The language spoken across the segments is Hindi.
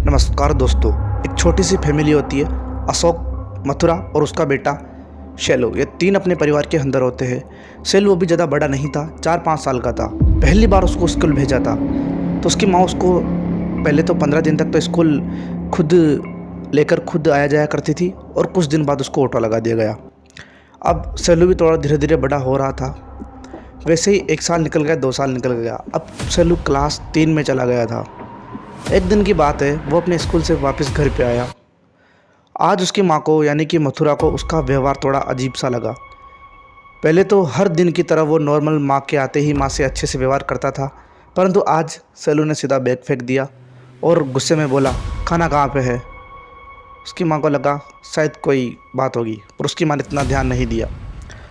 नमस्कार दोस्तों। एक छोटी सी फैमिली होती है। अशोक, मथुरा और उसका बेटा शैलू, ये तीन अपने परिवार के अंदर होते हैं। शैलू अभी ज़्यादा बड़ा नहीं था, 4-5 साल का था। पहली बार उसको स्कूल भेजा था तो उसकी माँ उसको पहले तो 15 दिन तक तो स्कूल खुद लेकर खुद आया जाया करती थी और कुछ दिन बाद उसको ऑटो लगा दिया गया। अब शैलू भी थोड़ा धीरे धीरे बड़ा हो रहा था। वैसे ही 1 साल निकल गया, 2 साल निकल गया। अब शैलू क्लास 3 में चला गया था। एक दिन की बात है, वो अपने स्कूल से वापस घर पे आया। आज उसकी माँ को यानी कि मथुरा को उसका व्यवहार थोड़ा अजीब सा लगा। पहले तो हर दिन की तरह वो नॉर्मल माँ के आते ही माँ से अच्छे से व्यवहार करता था, परंतु आज शैलू ने सीधा बैग फेंक दिया और गुस्से में बोला, खाना कहाँ पे है। उसकी माँ को लगा शायद कोई बात होगी, पर उसकी माँ ने इतना ध्यान नहीं दिया।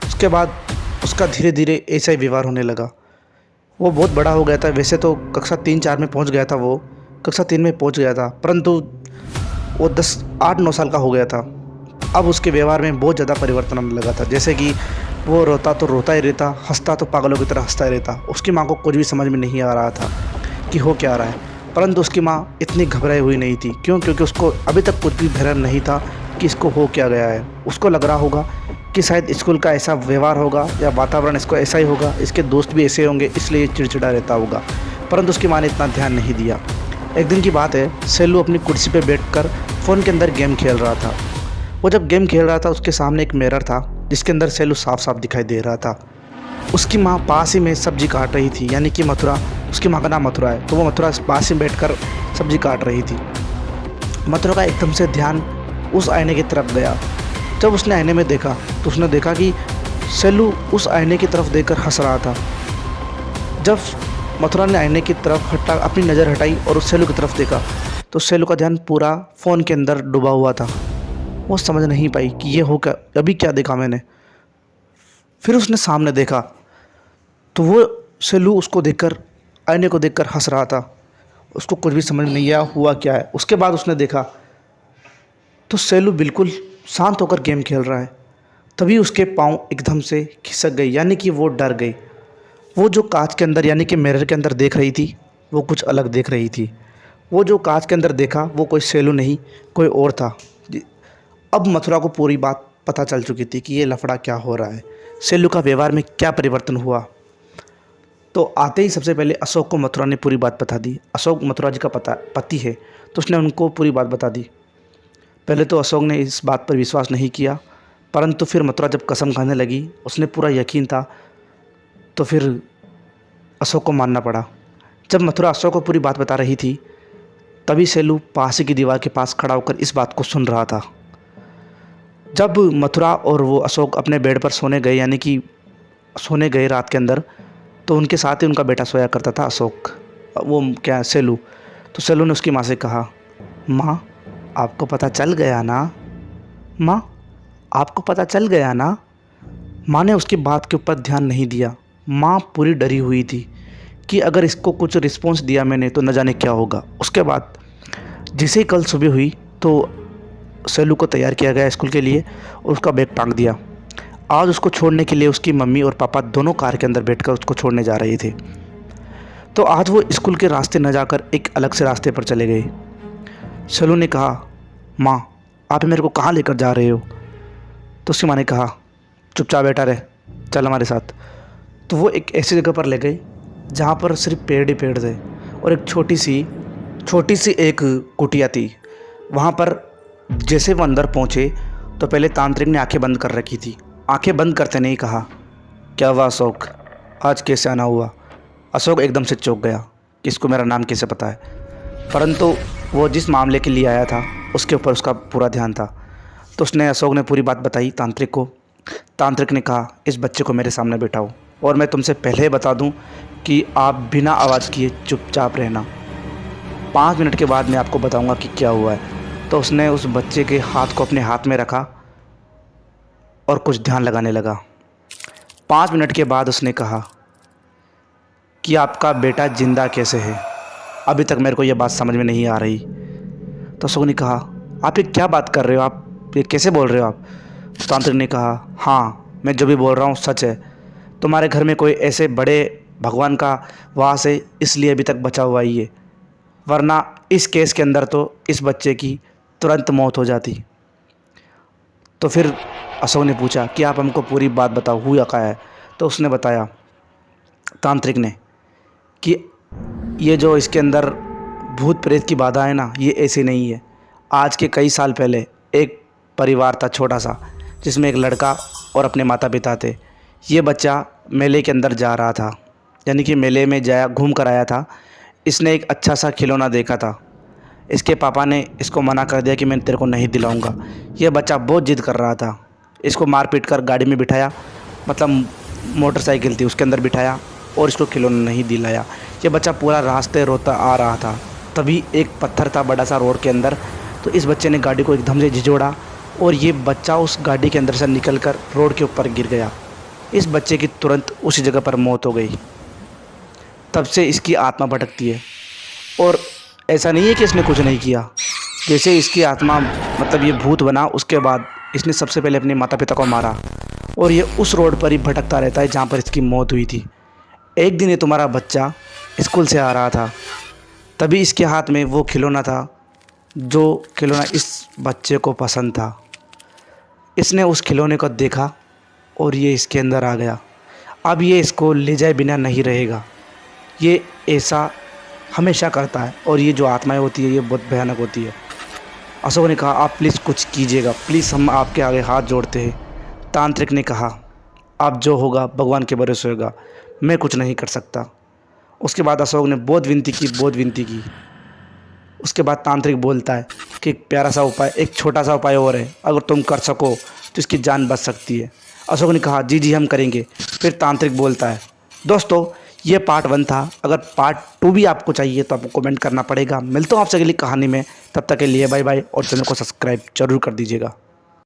उसके बाद उसका धीरे धीरे ऐसा ही व्यवहार होने लगा। वो बहुत बड़ा हो गया था। वैसे तो कक्षा 3-4 में पहुँच गया था, वो कक्षा 3 में पहुँच गया था, परंतु वो 8-9 साल का हो गया था। अब उसके व्यवहार में बहुत ज़्यादा परिवर्तन आने लगा था। जैसे कि वो रोता तो रोता ही रहता, हंसता तो पागलों की तरह हंसता ही रहता। उसकी माँ को कुछ भी समझ में नहीं आ रहा था कि हो क्या रहा है, परंतु उसकी माँ इतनी घबराई हुई नहीं थी। क्योंकि उसको अभी तक कुछ भी भ्रम नहीं था कि इसको हो क्या गया है। उसको लग रहा होगा कि शायद स्कूल का ऐसा व्यवहार होगा या वातावरण इसको ऐसा ही होगा, इसके दोस्त भी ऐसे होंगे, इसलिए चिड़चिड़ा रहता होगा। परंतु उसकी माँ ने इतना ध्यान नहीं दिया। एक दिन की बात है, शैलू अपनी कुर्सी पे बैठकर फ़ोन के अंदर गेम खेल रहा था। वो जब गेम खेल रहा था, उसके सामने एक मिरर था जिसके अंदर शैलू साफ साफ दिखाई दे रहा था। उसकी माँ पास ही में सब्जी काट रही थी, यानी कि मथुरा, उसकी माँ का नाम मथुरा है, तो वो मथुरा पास ही बैठकर सब्जी काट रही थी। मथुरा का एकदम से ध्यान उस आईने की तरफ गया। जब उसने आईने में देखा तो उसने देखा कि शैलू उस आईने की तरफ देखकर हंस रहा था। जब मथुरा ने आईने की तरफ अपनी नज़र हटाई और उस शैलू की तरफ देखा तो शैलू का ध्यान पूरा फ़ोन के अंदर डूबा हुआ था। वो समझ नहीं पाई कि ये हो क्या, अभी क्या देखा मैंने। फिर उसने सामने देखा तो वो शैलू उसको देखकर, आईने को देखकर हंस रहा था। उसको कुछ भी समझ नहीं आया हुआ क्या है। उसके बाद उसने देखा तो शैलू बिल्कुल शांत होकर गेम खेल रहा है। तभी उसके पाँव एकदम से खिसक गई, यानी कि वो डर गई। वो जो कांच के अंदर यानी कि मिरर के अंदर देख रही थी, वो कुछ अलग देख रही थी। वो जो कांच के अंदर देखा वो कोई शैलू नहीं, कोई और था। अब मथुरा को पूरी बात पता चल चुकी थी कि ये लफड़ा क्या हो रहा है, शैलू का व्यवहार में क्या परिवर्तन हुआ। तो आते ही सबसे पहले अशोक को मथुरा ने पूरी बात बता दी। अशोक मथुरा जी का पति है, तो उसने उनको पूरी बात बता दी। पहले तो अशोक ने इस बात पर विश्वास नहीं किया, परंतु फिर मथुरा जब कसम खाने लगी, उसने पूरा यकीन था, तो फिर अशोक को मानना पड़ा। जब मथुरा अशोक को पूरी बात बता रही थी, तभी शैलू पास ही की दीवार के पास खड़ा होकर इस बात को सुन रहा था। जब मथुरा और वो अशोक अपने बेड पर सोने गए, यानी कि सोने गए रात के अंदर, तो उनके साथ ही उनका बेटा सोया करता था अशोक, वो क्या शैलू। तो शैलू ने उसकी माँ से कहा, माँ आपको पता चल गया ना, माँ आपको पता चल गया ना। माँ ने उसकी बात के ऊपर ध्यान नहीं दिया। माँ पूरी डरी हुई थी कि अगर इसको कुछ रिस्पॉन्स दिया मैंने तो न जाने क्या होगा। उसके बाद जैसे ही कल सुबह हुई तो शैलू को तैयार किया गया स्कूल के लिए और उसका बैग टांग दिया। आज उसको छोड़ने के लिए उसकी मम्मी और पापा दोनों कार के अंदर बैठकर उसको छोड़ने जा रहे थे। तो आज वो स्कूल के रास्ते न जाकर एक अलग से रास्ते पर चले गए। शैलू ने कहा, माँ आप मेरे को कहाँ लेकर जा रहे हो। तो उसकी माँ ने कहा, चुपचाप बैठा रहे, चल हमारे साथ। तो वो एक ऐसी जगह पर ले गए जहाँ पर सिर्फ पेड़ ही पेड़ थे और एक छोटी सी एक कुटिया थी। वहाँ पर जैसे वो अंदर पहुँचे तो पहले तांत्रिक ने आंखें बंद कर रखी थी। आंखें बंद करते नहीं कहा, क्या हुआ अशोक, आज कैसे आना हुआ। अशोक एकदम से चौंक गया कि इसको मेरा नाम कैसे पता है, परंतु वो जिस मामले के लिए आया था उसके ऊपर उसका पूरा ध्यान था। तो अशोक ने पूरी बात बताई तांत्रिक को। तांत्रिक ने कहा, इस बच्चे को मेरे सामने बैठाओ और मैं तुमसे पहले ही बता दूं कि आप बिना आवाज़ किए चुपचाप रहना। 5 मिनट के बाद मैं आपको बताऊंगा कि क्या हुआ है। तो उसने उस बच्चे के हाथ को अपने हाथ में रखा और कुछ ध्यान लगाने लगा। 5 मिनट के बाद उसने कहा कि आपका बेटा जिंदा कैसे है, अभी तक मेरे को ये बात समझ में नहीं आ रही। तो अशोक ने कहा, आप ये क्या बात कर रहे हो, आप ये कैसे बोल रहे हो आप। तो तांत्रिक ने कहा, हाँ मैं जो भी बोल रहा हूँ सच है। तुम्हारे घर में कोई ऐसे बड़े भगवान का वास है, इसलिए अभी तक बचा हुआ ही है, वरना इस केस के अंदर तो इस बच्चे की तुरंत मौत हो जाती। तो फिर अशोक ने पूछा कि आप हमको पूरी बात बताओ, हुआ क्या है। तो उसने बताया, तांत्रिक ने, कि ये जो इसके अंदर भूत प्रेत की बाधा है ना, ये ऐसी नहीं है। आज के कई साल पहले एक परिवार था छोटा सा, जिसमें एक लड़का और अपने माता पिता थे। ये बच्चा मेले के अंदर जा रहा था, यानी कि मेले में जाया, घूम कर आया था। इसने एक अच्छा सा खिलौना देखा था। इसके पापा ने इसको मना कर दिया कि मैं तेरे को नहीं दिलाऊंगा। ये बच्चा बहुत जिद कर रहा था। इसको मार पीट कर गाड़ी में बिठाया, मतलब मोटरसाइकिल थी उसके अंदर बिठाया, और इसको खिलौना नहीं दिलाया। ये बच्चा पूरा रास्ते रोता आ रहा था। तभी एक पत्थर था बड़ा सा रोड के अंदर, तो इस बच्चे ने गाड़ी को एकदम से झिझोड़ा और ये बच्चा उस गाड़ी के अंदर से निकल कर रोड के ऊपर गिर गया। इस बच्चे की तुरंत उसी जगह पर मौत हो गई। तब से इसकी आत्मा भटकती है। और ऐसा नहीं है कि इसने कुछ नहीं किया। जैसे इसकी आत्मा, मतलब ये भूत बना, उसके बाद इसने सबसे पहले अपने माता पिता को मारा, और ये उस रोड पर ही भटकता रहता है जहाँ पर इसकी मौत हुई थी। एक दिन ये तुम्हारा बच्चा स्कूल से आ रहा था, तभी इसके हाथ में वो खिलौना था जो खिलौना इस बच्चे को पसंद था। इसने उस खिलौने को देखा और ये इसके अंदर आ गया। अब ये इसको ले जाए बिना नहीं रहेगा। ये ऐसा हमेशा करता है, और ये जो आत्माएं होती है ये बहुत भयानक होती है। अशोक ने कहा, आप प्लीज़ कुछ कीजिएगा, प्लीज़ हम आपके आगे हाथ जोड़ते हैं। तांत्रिक ने कहा, आप जो होगा भगवान के भरोसे होगा, मैं कुछ नहीं कर सकता। उसके बाद अशोक ने बहुत विनती की। उसके बाद तांत्रिक बोलता है कि एक प्यारा सा उपाय, एक छोटा सा उपाय और है, अगर तुम कर सको तो इसकी जान बच सकती है। अशोक ने कहा, जी हम करेंगे। फिर तांत्रिक बोलता है, दोस्तों ये पार्ट 1 था। अगर पार्ट 2 भी आपको चाहिए तो आपको कमेंट करना पड़ेगा। मिलता हूँ आपसे अगली कहानी में, तब तक के लिए बाय बाय, और चैनल को सब्सक्राइब जरूर कर दीजिएगा।